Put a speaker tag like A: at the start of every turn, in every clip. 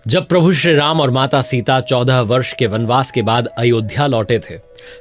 A: जब प्रभु श्री राम और माता सीता 14 वर्ष के वनवास के बाद अयोध्या लौटे थे,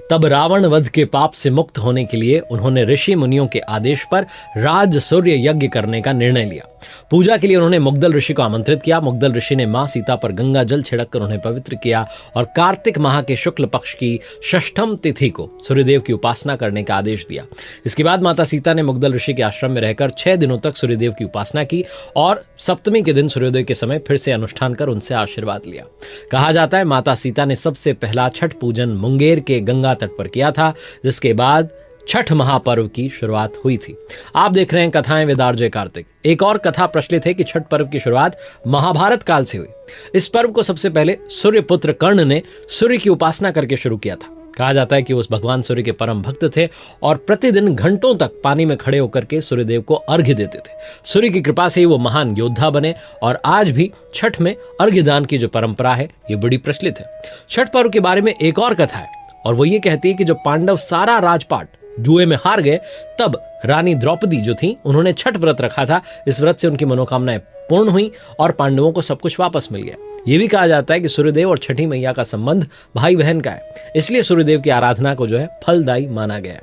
A: तब रावण वध के पाप से मुक्त होने के लिए उन्होंने ऋषि मुनियों के आदेश पर राज सूर्य यज्ञ करने का निर्णय लिया। पूजा के लिए उन्होंने मुग्दल ऋषि को आमंत्रित किया। मुग्दल ऋषि ने मां सीता पर गंगा जल छिड़क कर उन्हें पवित्र किया और कार्तिक माह के शुक्ल पक्ष की षष्ठम तिथि को सूर्यदेव की उपासना करने का आदेश दिया। इसके बाद माता सीता ने मुग्दल ऋषि के आश्रम में रहकर 6 दिनों तक सूर्यदेव की उपासना की और सप्तमी के दिन सूर्योदय के समय फिर से अनुष्ठान कर उनसे आशीर्वाद लिया। कहा जाता है माता सीता ने सबसे पहला छठ पूजन मुंगेर के गंगा तट पर किया था, जिसके बाद छठ महापर्व की शुरुआत हुई थी। आप देख रहे हैं कथाएं विद आरजे कार्तिक। एक और कथा प्रचलित है कि छठ पर्व की शुरुआत महाभारत काल से हुई। इस पर्व को सबसे पहले सूर्यपुत्र कर्ण ने सूर्य की उपासना करके शुरू किया था। कहा जाता है कि उस भगवान सूर्य के परम भक्त थे और प्रतिदिन घंटों तक पानी में खड़े होकर के सूर्यदेव को अर्घ्य देते थे। सूर्य की कृपा से ही वो महान योद्धा बने और आज भी छठ में अर्घ्य दान की जो परंपरा है ये बड़ी प्रचलित है। छठ पर्व के बारे में एक और कथा है और वो ये कहती है कि जब पांडव सारा राजपाट जुए में हार गए, तब रानी द्रौपदी जो थी उन्होंने छठ व्रत रखा था। इस व्रत से उनकी मनोकामनाएं पूर्ण हुई और पांडवों को सब कुछ वापस मिल गया। ये भी कहा जाता है कि सूर्यदेव और छठी मैया का संबंध भाई बहन का है, इसलिए सूर्यदेव की आराधना को जो है फलदायी माना गया है।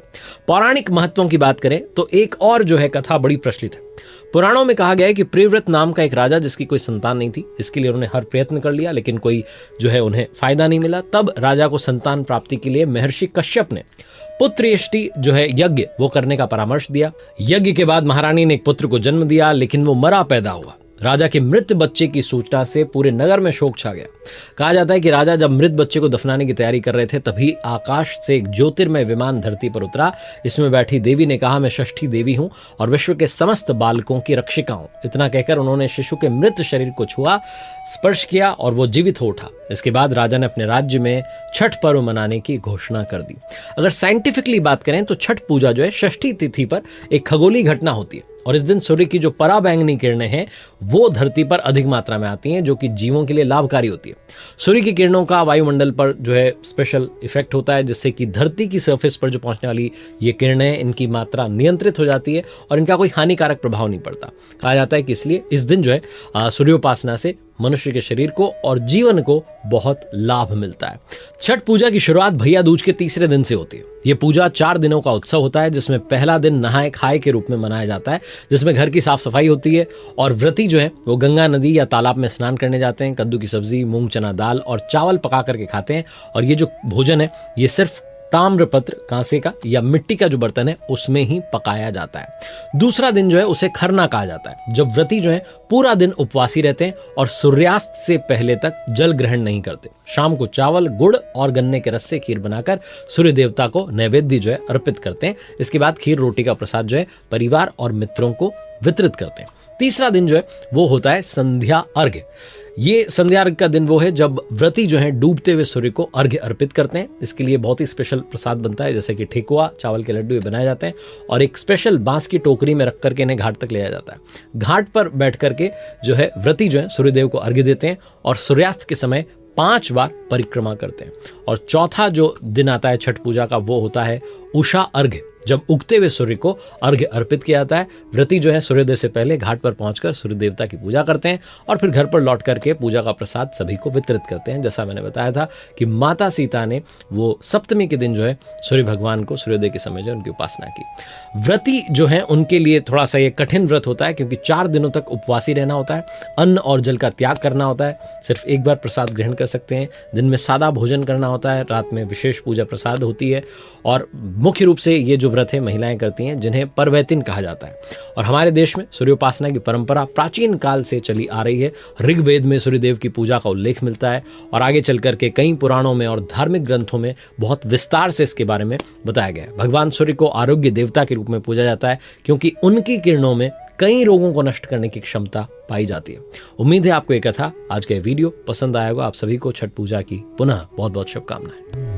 A: पौराणिक महत्वों की बात करें तो एक और जो है कथा बड़ी प्रचलित है। पुराणों में कहा गया है कि प्रियव्रत नाम का एक राजा, जिसकी कोई संतान नहीं थी, इसके लिए उन्होंने हर प्रयत्न कर लिया लेकिन कोई जो है उन्हें फायदा नहीं मिला। तब राजा को संतान प्राप्ति के लिए महर्षि कश्यप ने पुत्रेष्टि जो है यज्ञ वो करने का परामर्श दिया। यज्ञ के बाद महारानी ने एक पुत्र को जन्म दिया, लेकिन वो मरा पैदा हुआ। राजा के मृत बच्चे की सूचना से पूरे नगर में शोक छा गया। कहा जाता है कि राजा जब मृत बच्चे को दफनाने की तैयारी कर रहे थे, तभी आकाश से एक ज्योतिर्मय विमान धरती पर उतरा। इसमें बैठी देवी ने कहा, मैं षष्ठी देवी हूं और विश्व के समस्त बालकों की रक्षिका हूं। इतना कहकर उन्होंने शिशु के मृत शरीर को छुआ, स्पर्श किया और वो जीवित हो उठा। इसके बाद राजा ने अपने राज्य में छठ पर्व मनाने की घोषणा कर दी। अगर साइंटिफिकली बात करें तो छठ पूजा जो है षष्ठी तिथि पर एक खगोलीय घटना होती है और इस दिन सूर्य की जो पराबैंगनी किरणें हैं वो धरती पर अधिक मात्रा में आती हैं, जो कि जीवों के लिए लाभकारी होती है। सूर्य की किरणों का वायुमंडल पर जो है स्पेशल इफेक्ट होता है, जिससे कि धरती की सरफेस पर जो पहुंचने वाली ये किरणें, इनकी मात्रा नियंत्रित हो जाती है और इनका कोई हानिकारक प्रभाव नहीं पड़ता। कहा जाता है कि इसलिए इस दिन जो है सूर्योपासना से मनुष्य के शरीर को और जीवन को बहुत लाभ मिलता है। छठ पूजा की शुरुआत भैया दूज के तीसरे दिन से होती है। ये पूजा 4 दिनों का उत्सव होता है, जिसमें पहला दिन नहाए खाए के रूप में मनाया जाता है, जिसमें घर की साफ सफाई होती है और व्रती जो है वो गंगा नदी या तालाब में स्नान करने जाते हैं। कद्दू की सब्जी, मूंग चना दाल और चावल पका करके खाते हैं और ये जो भोजन है ये सिर्फ ताम्रपत्र, कांसे का या मिट्टी का जो बर्तन है उसमें ही पकाया जाता है। दूसरा दिन जो है उसे खरना कहा जाता है, जब व्रती जो है पूरा दिन उपवासी रहते हैं और सूर्यास्त से पहले तक जल ग्रहण नहीं करते। शाम को चावल, गुड़ और गन्ने के रस से खीर बनाकर सूर्य देवता को नैवेद्य जो है अर्पित करते हैं। इसके बाद खीर रोटी का प्रसाद जो है परिवार और मित्रों को वितरित करते हैं। तीसरा दिन जो है वो होता है संध्या अर्घ्य। ये संध्या अर्घ्य का दिन वो है जब व्रती जो है डूबते हुए सूर्य को अर्घ्य अर्पित करते हैं। इसके लिए बहुत ही स्पेशल प्रसाद बनता है, जैसे कि ठेकुआ, चावल के लड्डू बनाए जाते हैं और एक स्पेशल बांस की टोकरी में रख करके इन्हें घाट तक ले जाया जाता है। घाट पर बैठ करके जो है व्रती जो है सूर्यदेव को अर्घ्य देते हैं और सूर्यास्त के समय 5 बार परिक्रमा करते हैं। और चौथा जो दिन आता है छठ पूजा का वो होता है उषा अर्घ्य, जब उगते हुए सूर्य को अर्घ्य अर्पित किया जाता है। व्रती जो है सूर्योदय से पहले घाट पर पहुंचकर सूर्य देवता की पूजा करते हैं और फिर घर पर लौट करके पूजा का प्रसाद सभी को वितरित करते हैं। जैसा मैंने बताया था कि माता सीता ने वो सप्तमी के दिन जो है सूर्य भगवान को सूर्योदय के समय जो उनकी उपासना की। व्रती जो है उनके लिए थोड़ा सा ये कठिन व्रत होता है, क्योंकि 4 दिनों तक उपवासी रहना होता है, अन्न और जल का त्याग करना होता है, सिर्फ एक बार प्रसाद ग्रहण कर सकते हैं, दिन में सादा भोजन करना होता है, रात में विशेष पूजा प्रसाद होती है और मुख्य रूप से ये जो व्रत है महिलाएं करती हैं, जिन्हें परवैतिन कहा जाता है। और हमारे देश में सूर्योपासना की परंपरा प्राचीन काल से चली आ रही है। ऋग्वेद में सूर्यदेव की पूजा का उल्लेख मिलता है और आगे चल करके कई पुराणों में और धार्मिक ग्रंथों में बहुत विस्तार से इसके बारे में बताया गया है। भगवान सूर्य को आरोग्य देवता के रूप में पूजा जाता है, क्योंकि उनकी किरणों में कई रोगों को नष्ट करने की क्षमता पाई जाती है। उम्मीद है आपको ये कथा, आज का वीडियो पसंद आया होगा। आप सभी को छठ पूजा की पुनः बहुत बहुत शुभकामनाएं।